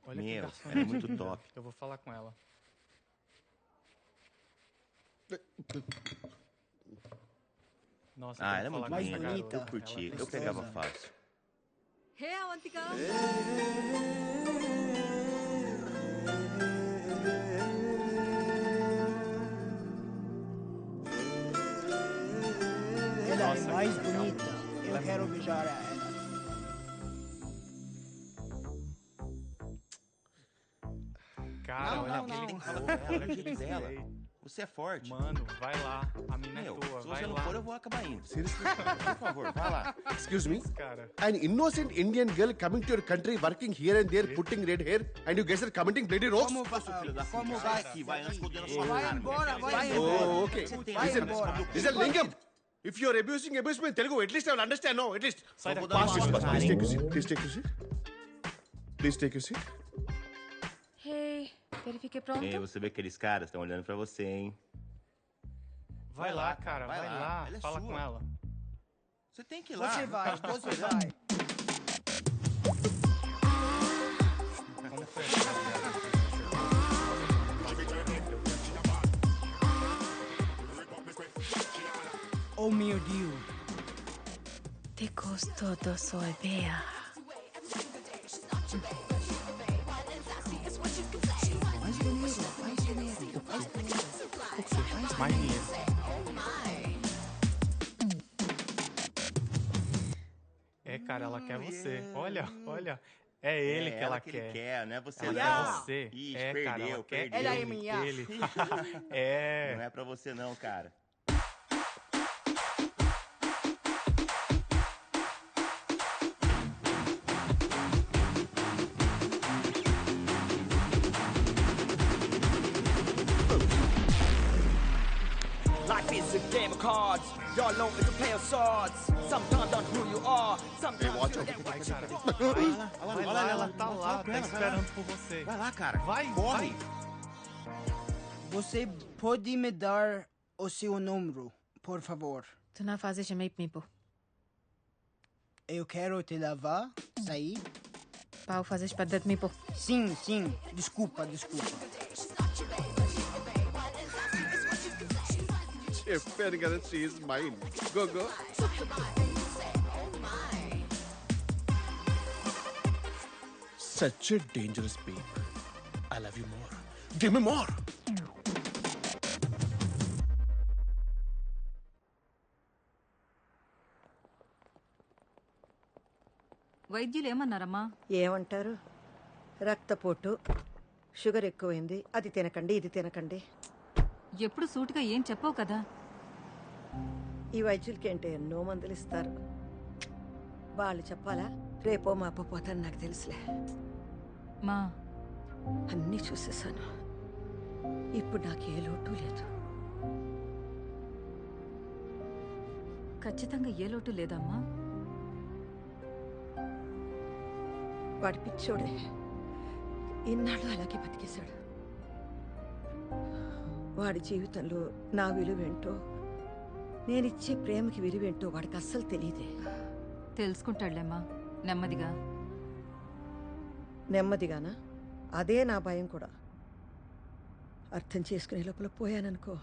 Olha que Meu, garçom ela é muito linda. top. Eu vou falar com ela. Nossa, eu Ah, tenho ela que é muito falar com essa linda. garota. Eu Ela curti. é Eu gostosa. pegava fácil. Hey, Avantika. Ela Nossa, é mais que legal. bonita. Ela Eu é quero muito beijar ela. Cara, Não, olha não, aquele não. Fala corpo, com ela, olha do jeito aquele dela. peito. Você é forte. Mano, vai lá. A mina Meu, é tua, se vai você não lá. for, eu vou acabar indo. Seriously? Por favor, vai lá. Excuse me? Cara, An innocent Indian girl coming to your country, working here and there, putting red hair, and you guys are commenting bloody rocks? Como vai? Como Sai vai? daqui, vai antes que eu dê na sua Vai cara. embora, vai Oh, embora. okay. Vai Listen, embora. listen, Lingam. If you're abuse me in Telugu, at least I will understand, no? At least. sai daqui. dar uma Please, cara, please hein? take your seat. Please take your seat. Please take your seat. Hey, verifique pronto? Ei, você vê que aqueles caras estão olhando pra você, hein? Vai lá, cara, vai lá. Ela é Fala sua. com ela. Você tem que ir lá. Você vai, você vai. Como foi essa viagem? Oh meu Deus. Te gostou do sorvete? Mais dinheiro, mais dinheiro, mais dinheiro. Mais dinheiro. É, cara, ela quer você. Olha, olha. É ele que ela que quer. ele quer, não é você Ela não. quer você. Ixi, É, cara, perdeu, ela quer perdeu. Ela é ele, minha. ele. É. Não é pra você não, cara. Life is a game of cards. Y'all know it's a play of swords. Sometimes on who you are. Sometimes watch you out. get Vai, cara. Vai Vai lá, ela tá lá, tá esperando por você. Vai lá, cara. Vai, Corre. vai. Você pode me dar o seu número, por favor? Tu não fazes meio mipo. Eu quero te levar, sair. Pau fazes para mipo. Sim, sim. Desculpa, desculpa. చెప్పాను కదా she is mine. Go, go. Such a dangerous babe. I love you more. Give me more. వైద్యులు ఏమన్నారమ్మా? ఏమంటారు? రక్తపోటు, sugar ఎక్కువైంది, అది తినకండి ఇది తినకండి. ఎప్పుడు సూటిగా ఏం చెప్పవు కదా. ఈ వైద్యులకి ఏంటో ఎన్నో మందులు ఇస్తారు. వాళ్ళు చెప్పాలా? రేపో మాపో పోతాను, నాకు తెలుసులే. మా అన్నీ చూసేసాను. ఇప్పుడు నాకు ఏ లోటు లేదు. ఖచ్చితంగా ఏ లోటు లేదమ్మా. వాడి పిచ్చోడే ఇన్నాళ్ళు అలాగే బతికేశాడు. వాడి జీవితంలో నా విలువేంటో, నేనిచ్చే ప్రేమకి విలువేంటో వాడికి అస్సలు తెలియదే. తెలుసుకుంటాడులేమ్మా నెమ్మదిగా. నెమ్మదిగానా? అదే నా భయం కూడా. అర్థం చేసుకునే లోపల పోయాననుకో,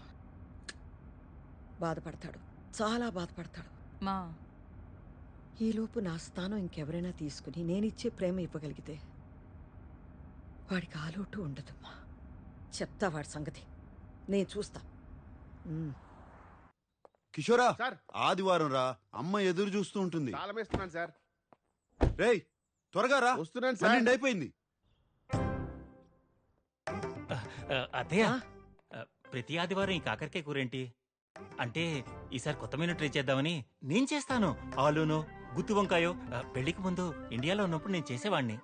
బాధపడతాడు, చాలా బాధపడతాడు. మా ఈలోపు నా స్థానం ఇంకెవరైనా తీసుకుని నేనిచ్చే ప్రేమ ఇవ్వగలిగితే వాడికి ఆలోటు ఉండదమ్మా. చెప్తా వాడి సంగతి, నేను చూస్తా. కిషోరా, సార్. ఆదివారం రా, అమ్మ ఎదురు చూస్తూ ఉంటుంది. తాళం వేస్తున్నాను సార్. రేయ్ త్వరగా రా, వస్తున్నాను సార్. 12 అయిపోయింది. అత్తయ్య, ప్రతి ఆదివారం ఈ కాకరకాయ కూరేంటి? అంటే ఈసారి కొత్త మెనూ ట్రై చేద్దామని. నేను చేస్తాను. ఆలూను, గుత్తి వంకాయో పెళ్లికి ముందు ఇండియాలో ఉన్నప్పుడు నేను చేసేవాడిని.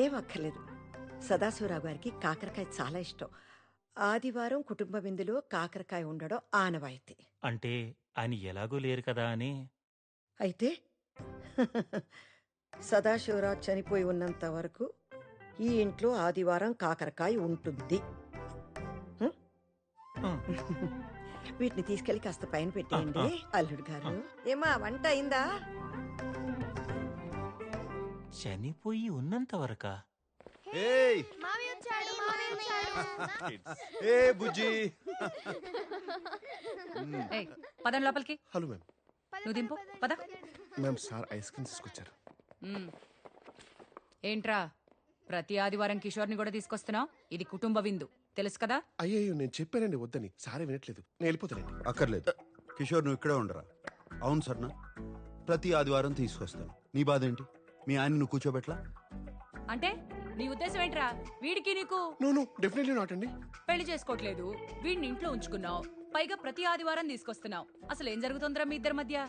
ఏం అక్కర్లేదు. సదాశివరావు గారికి కాకరకాయ చాలా ఇష్టం. ఆదివారం కుటుంబ విందులో కాకరకాయ ఉండడం ఆనవాయితీ. అంటే ఆయన ఎలాగూ లేరు కదా అని. అయితే సదాశివరావు చనిపోయి ఉన్నంత వరకు ఈ ఇంట్లో ఆదివారం కాకరకాయ ఉంటుంది. వీటిని తీసుకెళ్లి కాస్త పైన పెట్టేయండి. అల్లుడు గారు, ఏమా వంట అయిందా? చనిపోయి ఉన్నంత వరకా? ఏయ్ ఏ బుజ్జి ఏయ్, పదండి లోపలికి. Hello ma'am. నువ్వు దింపు పద. మ్యామ్ సార్ ఐస్ క్రీమ్ తీసుకొచ్చారు. ఏంట్రా ప్రతి ఆదివారం కిషోర్ని కూడా తీసుకొస్తున్నావు? ఇది కుటుంబ విందు తెలుసు కదా. అయ్యో నేను చెప్పానండి వద్దని, సారే వినట్లేదు. నేను వెళ్ళిపోతానండి. అక్కర్లేదు కిషోర్, నువ్వు ఇక్కడే ఉండరా. అవును సర్నా, ప్రతి ఆదివారం తీసుకొస్తాను. నీ బాధ ఏంటి? మీ ఆయన నువ్వు కూర్చోబెట్లా? అంటే నీ ఉద్దేశం ఏంట్రా? వీడికి నీకు నో డెఫినెట్లీ నాట్ అండి. పెళ్లి చేసుకోవట్లేదు, వీడిని ఇంట్లో ఉంచుకున్నావు, పైగా ప్రతి ఆదివారం తీసుకొస్తున్నావు. అసలు ఏం జరుగుతుందిరా మీ ఇద్దరి మధ్య?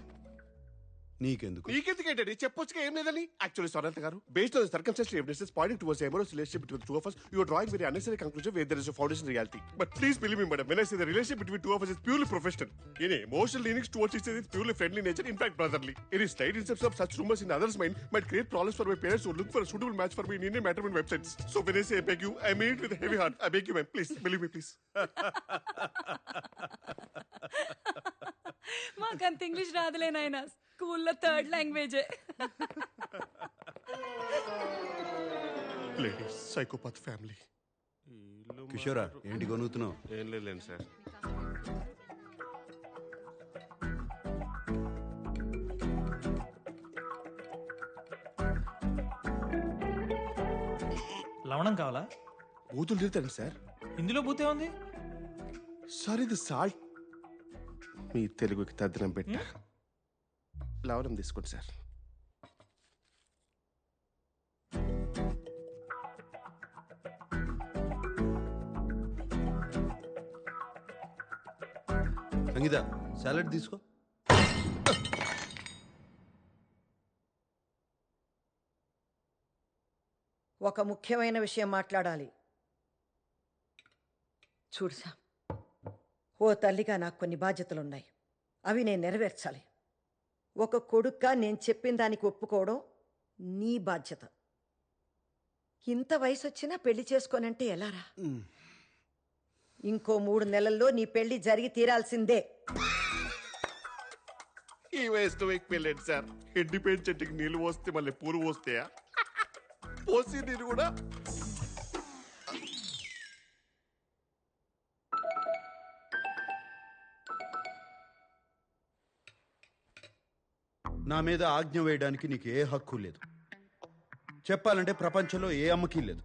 నీకెందుకు? మీకెందుకు ఏంటండి? చెప్పొచ్చుగా ఏం లేదని. యాక్చువల్లీ సొరంత గారు, based on circumstantial evidences Poynting towards amorous relationship between the two of us, you are drawing very unnecessary conclusion where there is a foundation reality. But please believe me, madam, when I say the relationship between two of us is purely professional. Any emotional leanings towards each other is purely friendly nature, in fact brotherly. Any slight inception of such rumors in others' mind might create problems for my parents who look for a suitable match for me in Indian matrimony websites. So when I say I beg you, I mean it with a heavy heart. I beg you, ma'am, please believe me, please. మాకంత English రాదులే నాయనా, స్కూల్లో third లాంగ్వేజే. Ladies, psychopath family. కిషోరా, ఏంటి కొనుగుతున్నావు? ఏం లేదు sir. లవణం కావాలా? బూతులు తిరుగుతాను సార్. ఇందులో బూతే ఉంది. సార్ ఇది సాల్ట్. మీ తెలుగుకి తద్దనం పెట్ట లవణం తీసుకోండి సార్. సంగీత, సాలడ్ తీసుకో. ఒక ముఖ్యమైన విషయం మాట్లాడాలి. చూడు సామ్, ఓ తల్లిగా నాకు కొన్ని బాధ్యతలున్నాయి. అవి నేను నెరవేర్చాలి. ఒక కొడుక్గా నేను చెప్పిన దానికి ఒప్పుకోవడం నీ బాధ్యత. ఇంత వయసు వచ్చినా పెళ్లి చేసుకోనంటే ఎలారా? ఇంకో 3 నెలల్లో నీ పెళ్లి జరిగి తీరాల్సిందే. ఈ వయసులో మీకు పెళ్ళండి సార్. ఎండిపోయిన చెట్టుకి నీళ్ళు పోస్తే మళ్ళీ పూలు పోస్తాయా? పోసి నీరు కూడా. నా మీద ఆజ్ఞ వేయడానికి నీకు ఏ హక్కు లేదు. చెప్పాలంటే ప్రపంచంలో ఏ అమ్మకి లేదు.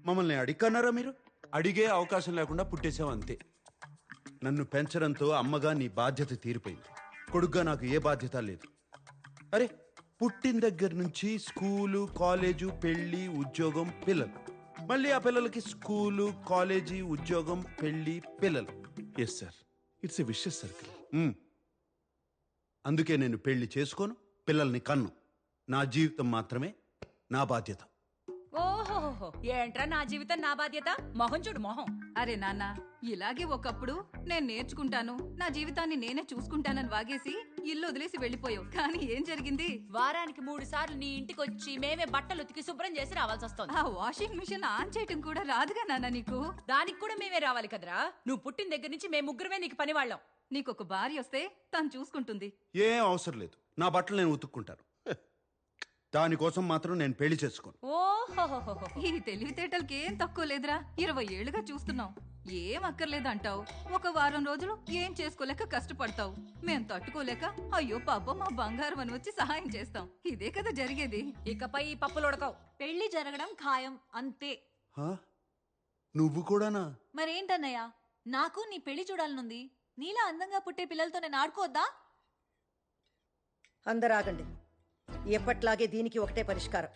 మమ్మల్ని అడిగన్నారా మీరు? అడిగే అవకాశం లేకుండా పుట్టేసావు అంతే. నన్ను పెంచడంతో అమ్మగా నీ బాధ్యత తీరిపోయింది. కొడుగ్గా నాకు ఏ బాధ్యత లేదు. అరే, పుట్టిన దగ్గర నుంచి స్కూలు, కాలేజు, పెళ్లి, ఉద్యోగం, పిల్లలు. మళ్ళీ ఆ పిల్లలకి స్కూలు, కాలేజీ, ఉద్యోగం, పెళ్లి, పిల్లలు. Yes sir, it's a vicious circle. అందుకే నేను పెళ్లి చేసుకోను, పిల్లల్ని కన్ను. నా జీవితం మాత్రమే నా బాధ్యత. ఓహోహో, ఏంట్రా నా జీవితం నా బాధ్యత? మొహం చూడు మొహం. అరే నాన్న, ఇలాగే ఒకప్పుడు నేను నేర్చుకుంటాను, నా జీవితాన్ని నేనే చూసుకుంటానని వాగేసి ఇల్లు వదిలేసి వెళ్ళిపోయావు. కానీ ఏం జరిగింది? వారానికి 3 సార్లు నీ ఇంటికి వచ్చి మేమే బట్టలు ఉతికి శుభ్రం చేసి రావాల్సి వస్తుంది. ఆ వాషింగ్ మిషన్ ఆన్ చేయటం కూడా రాదుగా నాన్న నీకు? దానికి కూడా మేమే రావాలి కదరా. నువ్వు పుట్టిన దగ్గర నుంచి మేము ముగ్గురమే నీకు పని వాళ్ళం. నీకొక భార్య వస్తే తను చూసుకుంటుంది. ఏం అవసరం లేదు, నా బట్టలు నేను ఉతుక్కుంటాను. దానికోసం మాత్రం నేను పెళ్లి చేసుకోను. ఓహోహోహో, ఈ తెలివితేటలకి ఏం తక్కువ లేదురా. 20 ఏళ్లుగా చూస్తున్నావు. ఏం అక్కర్లేదు అంటావు, ఒక వారం రోజులు ఏం చేసుకోలేక కష్టపడతావు. మేం తట్టుకోలేక అయ్యో పాపం మా బంగారం అని వచ్చి సహాయం చేస్తాం. ఇదే కదా జరిగేది. ఇకపై ఈ పప్పులు ఉడకవు. పెళ్లి జరగడం ఖాయం అంతే. నువ్వు కూడానా? మరేంటన్నయ్య, నాకు నీ పెళ్లి చూడాలనుంది. నీలా అందంగా పుట్టే పిల్లలతో నేను ఆడుకోవద్దా? అందరూ ఆగండి. ఎప్పట్లాగే దీనికి ఒకటే పరిష్కారం,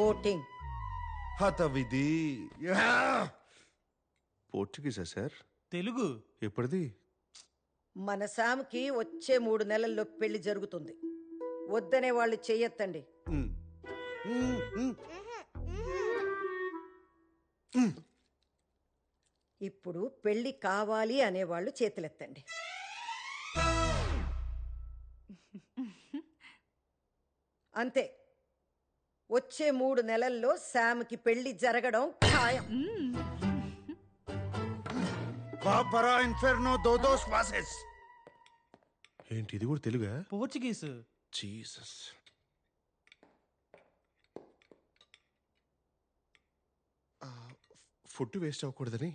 ఓటింగ్. హతవిధి. పోర్చుగీసా సార్? తెలుగు. ఎప్పటిది? మన శామ్కి వచ్చే 3 నెలల్లో పెళ్లి జరుగుతుంది. వద్దనే వాళ్ళు చెయ్యొద్దండి. ఇప్పుడు పెళ్లి కావాలి అనేవాళ్ళు చేతులెత్తండి. అంతే, వచ్చే 3 నెలల్లో శామ్కి పెళ్లి జరగడం ఖాయం. ఏంటి ఇది కూడా తెలుగా? పోర్చుగీస్. జీసస్. ఫుడ్ వేస్ట్ అవ్వకూడదని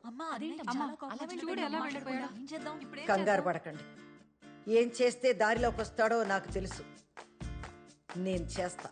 అమ్మా అదేంటి అమ్మా, చాలా కోపం అలా వచ్చింది. చూడు ఎలా అమ్మా, వెళ్ళిపోయాడో. ఏం చేద్దాం ఇప్పుడు? కంగారు పడకండి. ఏం చేస్తే దారిలోకి వస్తాడో నాకు తెలుసు. నేను చేస్తా.